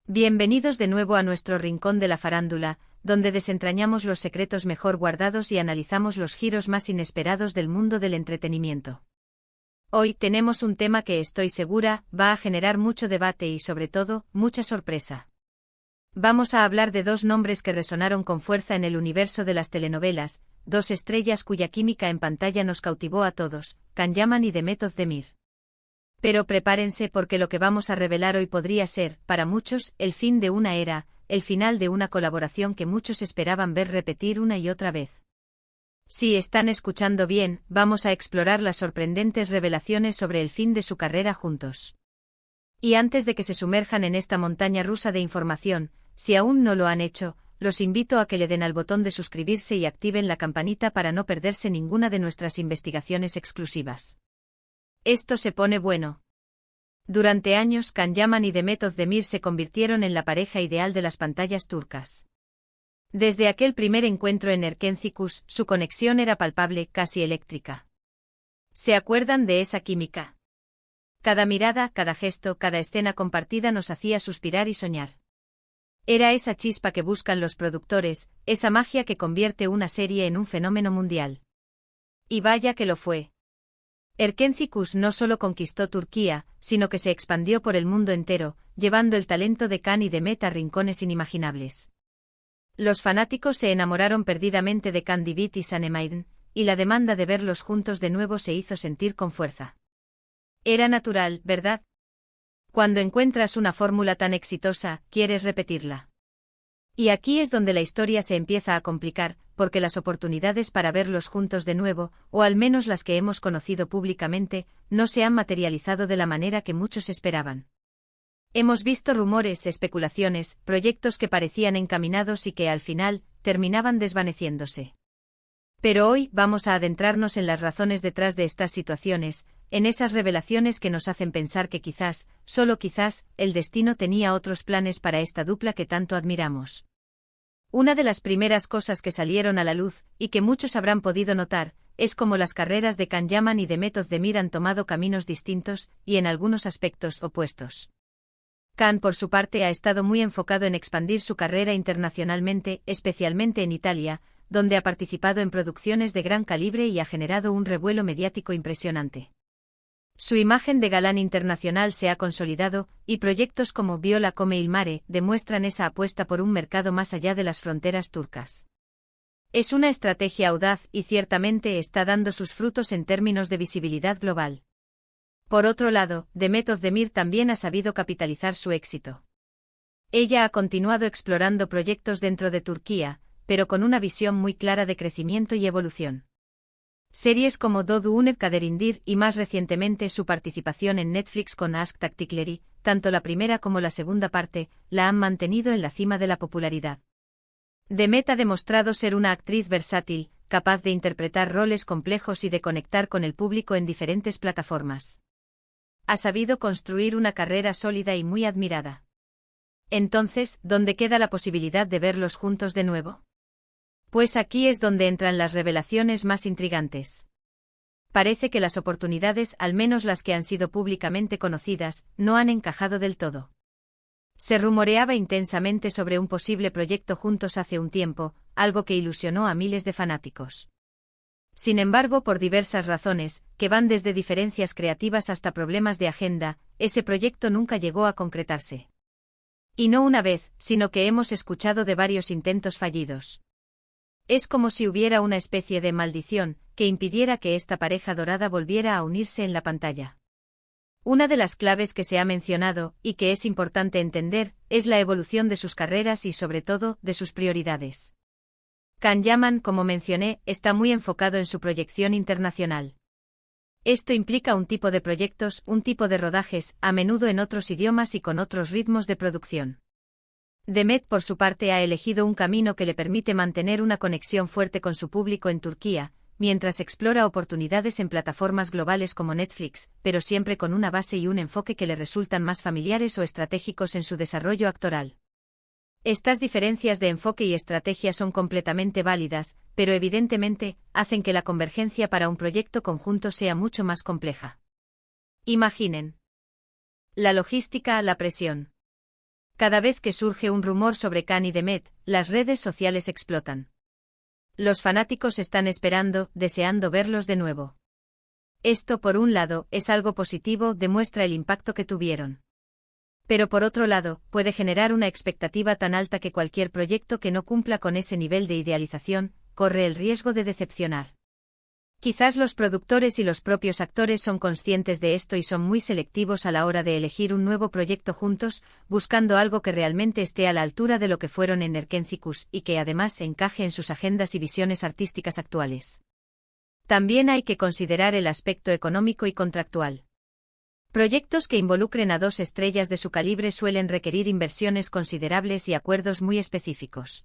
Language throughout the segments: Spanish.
Bienvenidos de nuevo a nuestro rincón de la farándula, donde desentrañamos los secretos mejor guardados y analizamos los giros más inesperados del mundo del entretenimiento. Hoy tenemos un tema que estoy segura va a generar mucho debate y sobre todo, mucha sorpresa. Vamos a hablar de dos nombres que resonaron con fuerza en el universo de las telenovelas, dos estrellas cuya química en pantalla nos cautivó a todos, Can Yaman y Demet Özdemir. Pero prepárense porque lo que vamos a revelar hoy podría ser, para muchos, el fin de una era, el final de una colaboración que muchos esperaban ver repetir una y otra vez. Si están escuchando bien, vamos a explorar las sorprendentes revelaciones sobre el fin de su carrera juntos. Y antes de que se sumerjan en esta montaña rusa de información, si aún no lo han hecho, los invito a que le den al botón de suscribirse y activen la campanita para no perderse ninguna de nuestras investigaciones exclusivas. Esto se pone bueno. Durante años Can Yaman y Demet Özdemir se convirtieron en la pareja ideal de las pantallas turcas. Desde aquel primer encuentro en Erkenci, su conexión era palpable, casi eléctrica. ¿Se acuerdan de esa química? Cada mirada, cada gesto, cada escena compartida nos hacía suspirar y soñar. Era esa chispa que buscan los productores, esa magia que convierte una serie en un fenómeno mundial. Y vaya que lo fue. Erkenci no solo conquistó Turquía, sino que se expandió por el mundo entero, llevando el talento de Can y Demet a rincones inimaginables. Los fanáticos se enamoraron perdidamente de Can Divit y Sanemayden, y la demanda de verlos juntos de nuevo se hizo sentir con fuerza. Era natural, ¿verdad? Cuando encuentras una fórmula tan exitosa, quieres repetirla. Y aquí es donde la historia se empieza a complicar, porque las oportunidades para verlos juntos de nuevo, o al menos las que hemos conocido públicamente, no se han materializado de la manera que muchos esperaban. Hemos visto rumores, especulaciones, proyectos que parecían encaminados y que al final, terminaban desvaneciéndose. Pero hoy vamos a adentrarnos en las razones detrás de estas situaciones, en esas revelaciones que nos hacen pensar que quizás, solo quizás, el destino tenía otros planes para esta dupla que tanto admiramos. Una de las primeras cosas que salieron a la luz, y que muchos habrán podido notar, es cómo las carreras de Can Yaman y Demet Özdemir han tomado caminos distintos, y en algunos aspectos opuestos. Can, por su parte, ha estado muy enfocado en expandir su carrera internacionalmente, especialmente en Italia, donde ha participado en producciones de gran calibre y ha generado un revuelo mediático impresionante. Su imagen de galán internacional se ha consolidado, y proyectos como Viola come il mare demuestran esa apuesta por un mercado más allá de las fronteras turcas. Es una estrategia audaz y ciertamente está dando sus frutos en términos de visibilidad global. Por otro lado, Demet Özdemir también ha sabido capitalizar su éxito. Ella ha continuado explorando proyectos dentro de Turquía, pero con una visión muy clara de crecimiento y evolución. Series como Doğduğun Kaderindir y más recientemente su participación en Netflix con Aşk Taktikleri, tanto la primera como la segunda parte, la han mantenido en la cima de la popularidad. Demet ha demostrado ser una actriz versátil, capaz de interpretar roles complejos y de conectar con el público en diferentes plataformas. Ha sabido construir una carrera sólida y muy admirada. Entonces, ¿dónde queda la posibilidad de verlos juntos de nuevo? Pues aquí es donde entran las revelaciones más intrigantes. Parece que las oportunidades, al menos las que han sido públicamente conocidas, no han encajado del todo. Se rumoreaba intensamente sobre un posible proyecto juntos hace un tiempo, algo que ilusionó a miles de fanáticos. Sin embargo, por diversas razones, que van desde diferencias creativas hasta problemas de agenda, ese proyecto nunca llegó a concretarse. Y no una vez, sino que hemos escuchado de varios intentos fallidos. Es como si hubiera una especie de maldición, que impidiera que esta pareja dorada volviera a unirse en la pantalla. Una de las claves que se ha mencionado, y que es importante entender, es la evolución de sus carreras y sobre todo, de sus prioridades. Can Yaman, como mencioné, está muy enfocado en su proyección internacional. Esto implica un tipo de proyectos, un tipo de rodajes, a menudo en otros idiomas y con otros ritmos de producción. Demet, por su parte, ha elegido un camino que le permite mantener una conexión fuerte con su público en Turquía, mientras explora oportunidades en plataformas globales como Netflix, pero siempre con una base y un enfoque que le resultan más familiares o estratégicos en su desarrollo actoral. Estas diferencias de enfoque y estrategia son completamente válidas, pero evidentemente, hacen que la convergencia para un proyecto conjunto sea mucho más compleja. Imaginen. La logística, la presión. Cada vez que surge un rumor sobre Khan y Demet, las redes sociales explotan. Los fanáticos están esperando, deseando verlos de nuevo. Esto, por un lado, es algo positivo, demuestra el impacto que tuvieron. Pero por otro lado, puede generar una expectativa tan alta que cualquier proyecto que no cumpla con ese nivel de idealización, corre el riesgo de decepcionar. Quizás los productores y los propios actores son conscientes de esto y son muy selectivos a la hora de elegir un nuevo proyecto juntos, buscando algo que realmente esté a la altura de lo que fueron en Erkencicus y que además encaje en sus agendas y visiones artísticas actuales. También hay que considerar el aspecto económico y contractual. Proyectos que involucren a 2 estrellas de su calibre suelen requerir inversiones considerables y acuerdos muy específicos.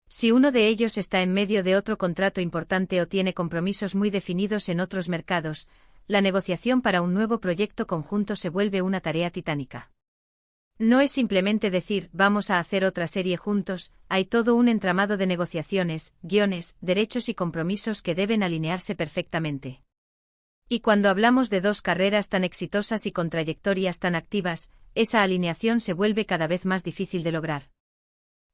Si uno de ellos está en medio de otro contrato importante o tiene compromisos muy definidos en otros mercados, la negociación para un nuevo proyecto conjunto se vuelve una tarea titánica. No es simplemente decir, vamos a hacer otra serie juntos, hay todo un entramado de negociaciones, guiones, derechos y compromisos que deben alinearse perfectamente. Y cuando hablamos de 2 carreras tan exitosas y con trayectorias tan activas, esa alineación se vuelve cada vez más difícil de lograr.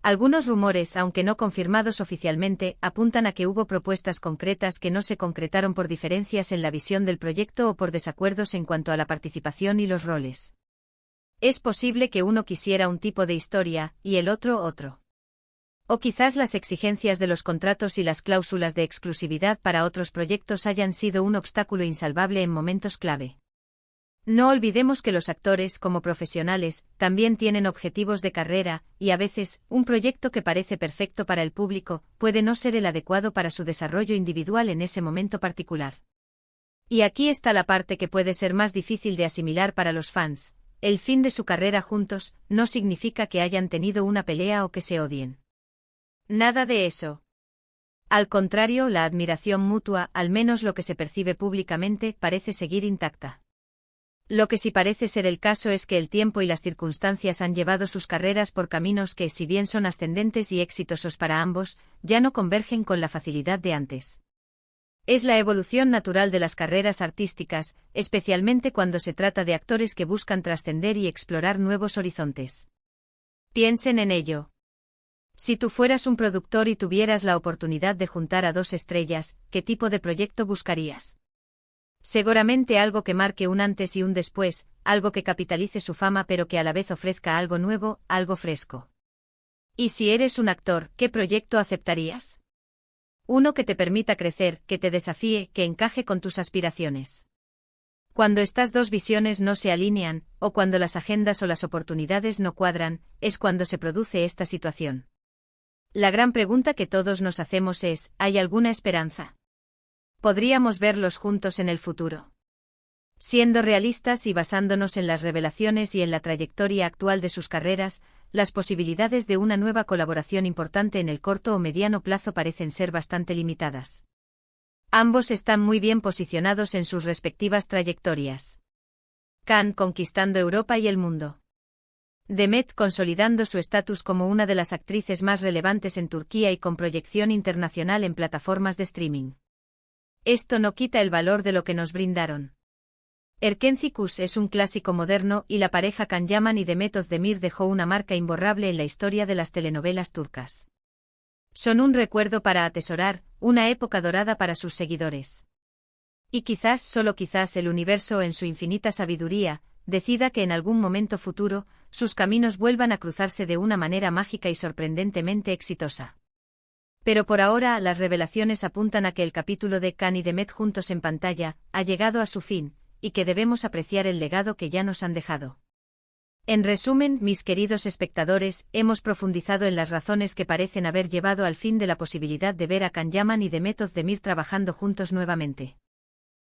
Algunos rumores, aunque no confirmados oficialmente, apuntan a que hubo propuestas concretas que no se concretaron por diferencias en la visión del proyecto o por desacuerdos en cuanto a la participación y los roles. Es posible que uno quisiera un tipo de historia, y el otro otro. O quizás las exigencias de los contratos y las cláusulas de exclusividad para otros proyectos hayan sido un obstáculo insalvable en momentos clave. No olvidemos que los actores, como profesionales, también tienen objetivos de carrera, y a veces, un proyecto que parece perfecto para el público, puede no ser el adecuado para su desarrollo individual en ese momento particular. Y aquí está la parte que puede ser más difícil de asimilar para los fans. El fin de su carrera juntos, no significa que hayan tenido una pelea o que se odien. Nada de eso. Al contrario, la admiración mutua, al menos lo que se percibe públicamente, parece seguir intacta. Lo que sí parece ser el caso es que el tiempo y las circunstancias han llevado sus carreras por caminos que, si bien son ascendentes y exitosos para ambos, ya no convergen con la facilidad de antes. Es la evolución natural de las carreras artísticas, especialmente cuando se trata de actores que buscan trascender y explorar nuevos horizontes. Piensen en ello. Si tú fueras un productor y tuvieras la oportunidad de juntar a 2 estrellas, ¿qué tipo de proyecto buscarías? Seguramente algo que marque un antes y un después, algo que capitalice su fama pero que a la vez ofrezca algo nuevo, algo fresco. Y si eres un actor, ¿qué proyecto aceptarías? Uno que te permita crecer, que te desafíe, que encaje con tus aspiraciones. Cuando estas 2 visiones no se alinean, o cuando las agendas o las oportunidades no cuadran, es cuando se produce esta situación. La gran pregunta que todos nos hacemos es, ¿hay alguna esperanza? ¿Podríamos verlos juntos en el futuro? Siendo realistas y basándonos en las revelaciones y en la trayectoria actual de sus carreras, las posibilidades de una nueva colaboración importante en el corto o mediano plazo parecen ser bastante limitadas. Ambos están muy bien posicionados en sus respectivas trayectorias. Khan conquistando Europa y el mundo. Demet consolidando su estatus como una de las actrices más relevantes en Turquía y con proyección internacional en plataformas de streaming. Esto no quita el valor de lo que nos brindaron. Erkencicus es un clásico moderno y la pareja Can Yaman y Demet Özdemir dejó una marca imborrable en la historia de las telenovelas turcas. Son un recuerdo para atesorar, una época dorada para sus seguidores. Y quizás, solo quizás el universo en su infinita sabiduría, decida que en algún momento futuro, sus caminos vuelvan a cruzarse de una manera mágica y sorprendentemente exitosa. Pero por ahora las revelaciones apuntan a que el capítulo de Khan y Demet juntos en pantalla ha llegado a su fin, y que debemos apreciar el legado que ya nos han dejado. En resumen, mis queridos espectadores, hemos profundizado en las razones que parecen haber llevado al fin de la posibilidad de ver a Can Yaman y Demet Özdemir trabajando juntos nuevamente.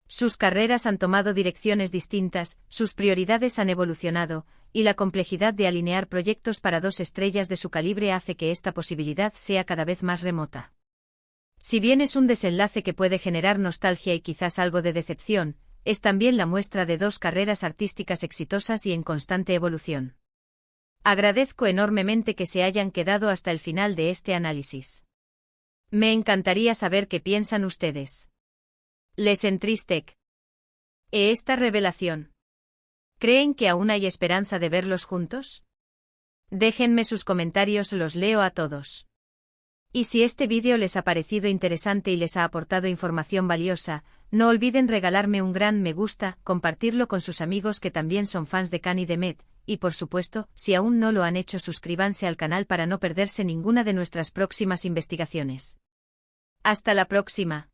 Sus carreras han tomado direcciones distintas, sus prioridades han evolucionado, y la complejidad de alinear proyectos para 2 estrellas de su calibre hace que esta posibilidad sea cada vez más remota. Si bien es un desenlace que puede generar nostalgia y quizás algo de decepción, es también la muestra de 2 carreras artísticas exitosas y en constante evolución. Agradezco enormemente que se hayan quedado hasta el final de este análisis. Me encantaría saber qué piensan ustedes. ¿Les entristece esta revelación? ¿Creen que aún hay esperanza de verlos juntos? Déjenme sus comentarios, los leo a todos. Y si este vídeo les ha parecido interesante y les ha aportado información valiosa, no olviden regalarme un gran me gusta, compartirlo con sus amigos que también son fans de Khan y de Med, y por supuesto, si aún no lo han hecho, suscríbanse al canal para no perderse ninguna de nuestras próximas investigaciones. Hasta la próxima.